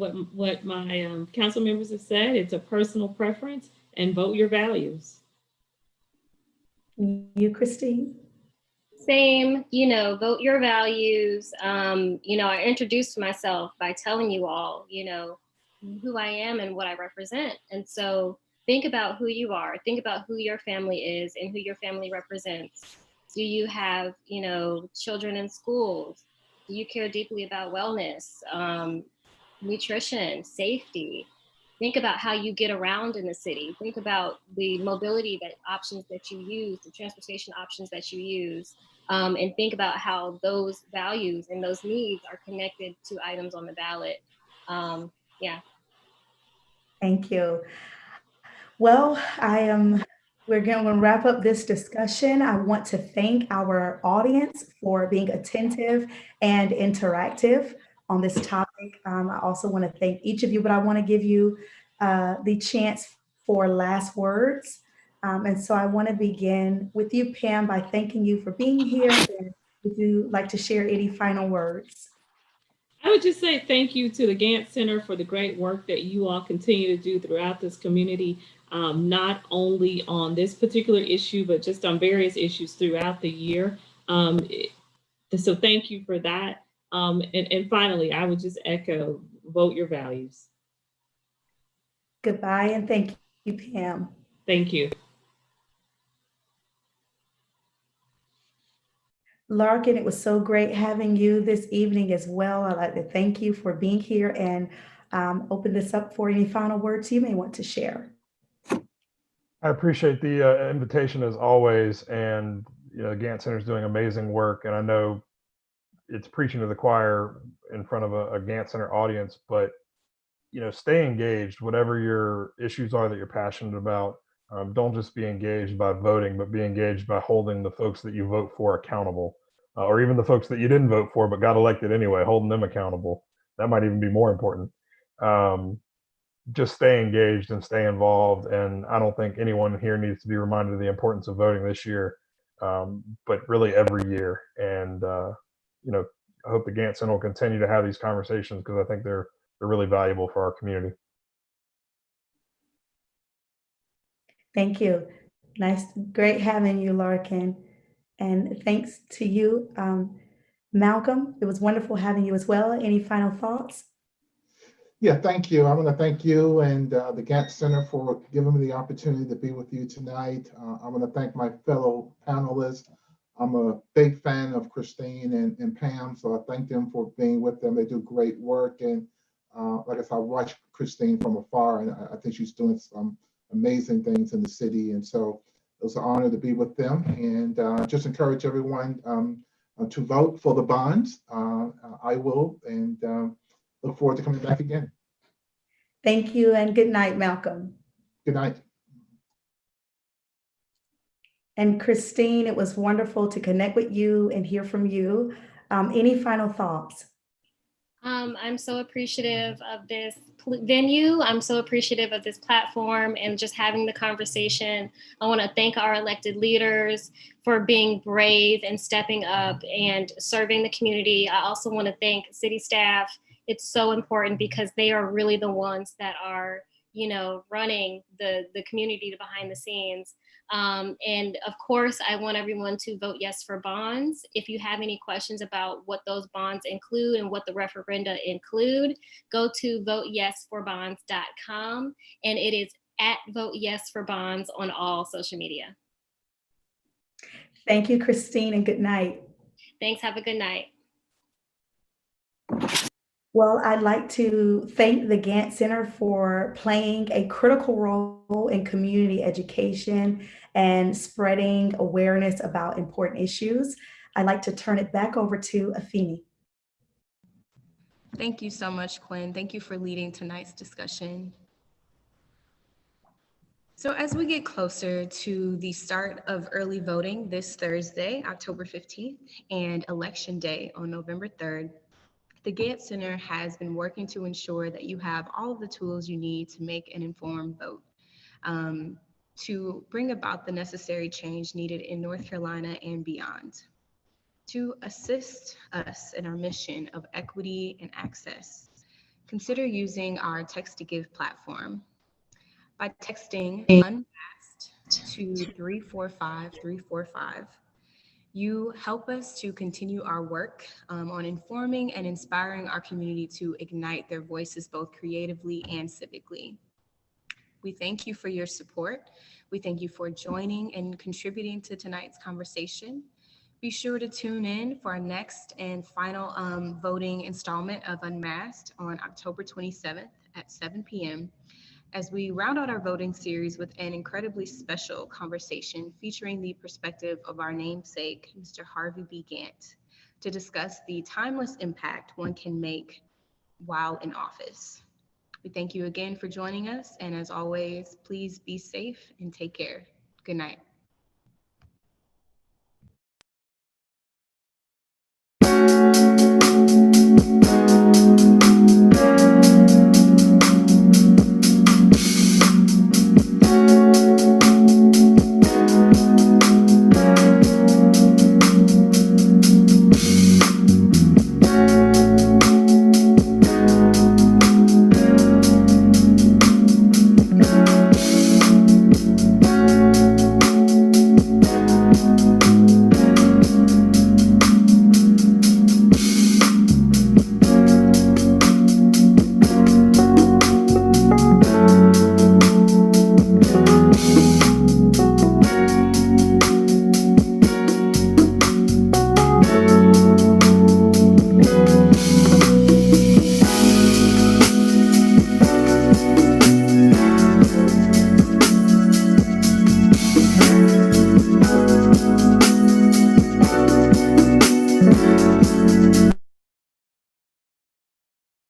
my council members have said. It's a personal preference, and vote your values. You, Christine? Same, you know, vote your values. You know, I introduced myself by telling you all, you know, who I am and what I represent. And so think about who you are, think about who your family is and who your family represents. Do you have, you know, children in schools? Do you care deeply about wellness, nutrition, safety? Think about how you get around in the city. Think about the mobility options that you use, the transportation options that you use, and think about how those values and those needs are connected to items on the ballot. Yeah. Thank you. Well, we're going to wrap up this discussion. I want to thank our audience for being attentive and interactive on this topic. I also want to thank each of you, but I want to give you the chance for last words. And so I want to begin with you, Pam, by thanking you for being here. And would you like to share any final words? I would just say thank you to the Gantt Center for the great work that you all continue to do throughout this community, not only on this particular issue, but just on various issues throughout the year. So thank you for that. And finally, I would just echo, vote your values. Goodbye, and thank you, Pam. Thank you. Larkin, it was so great having you this evening as well. I'd like to thank you for being here and open this up for any final words you may want to share. I appreciate the invitation as always, and Gantt Center is doing amazing work, and I know it's preaching to the choir in front of a Gantt Center audience, but stay engaged, whatever your issues are that you're passionate about. Don't just be engaged by voting, but be engaged by holding the folks that you vote for accountable, or even the folks that you didn't vote for but got elected anyway, holding them accountable. That might even be more important. Just stay engaged and stay involved. And I don't think anyone here needs to be reminded of the importance of voting this year, but really every year. And I hope the Gantt Center will continue to have these conversations, because I think they're really valuable for our community. Thank you. Great having you, Larkin. And thanks to you, Malcolm. It was wonderful having you as well. Any final thoughts? Yeah, thank you. I want to thank you and the Gantt Center for giving me the opportunity to be with you tonight. I want to thank my fellow panelists. I'm a big fan of Christine and Pam, so I thank them for being with them. They do great work. And like I said, I watch Christine from afar, and I think she's doing some amazing things in the city. And so it was an honor to be with them. And just encourage everyone to vote for the bonds. I will, and look forward to coming back again. Thank you, and good night, Malcolm. Good night. And Christine, it was wonderful to connect with you and hear from you. Any final thoughts? I'm so appreciative of this venue. I'm so appreciative of this platform and just having the conversation. I want to thank our elected leaders for being brave and stepping up and serving the community. I also want to thank city staff. It's so important because they are really the ones that are, running the community behind the scenes. And of course, I want everyone to vote yes for bonds. If you have any questions about what those bonds include and what the referenda include, go to voteyesforbonds.com, and it is at Vote Yes for Bonds on all social media. Thank you, Christine, and good night. Thanks. Have a good night. Well, I'd like to thank the Gantt Center for playing a critical role in community education and spreading awareness about important issues. I'd like to turn it back over to Afeni. Thank you so much, Quinn. Thank you for leading tonight's discussion. So as we get closer to the start of early voting this Thursday, October 15th, and Election Day on November 3rd, the Gantt Center has been working to ensure that you have all of the tools you need to make an informed vote, to bring about the necessary change needed in North Carolina and beyond. To assist us in our mission of equity and access, consider using our Text to Give platform. By texting Unmasked to 345-345, you help us to continue our work on informing and inspiring our community to ignite their voices both creatively and civically. We thank you for your support. We thank you for joining and contributing to tonight's conversation. Be sure to tune in for our next and final voting installment of Unmasked on October 27th at 7 p.m. as we round out our voting series with an incredibly special conversation featuring the perspective of our namesake, Mr. Harvey B. Gantt, to discuss the timeless impact one can make while in office. We thank you again for joining us, and as always, please be safe and take care. Good night.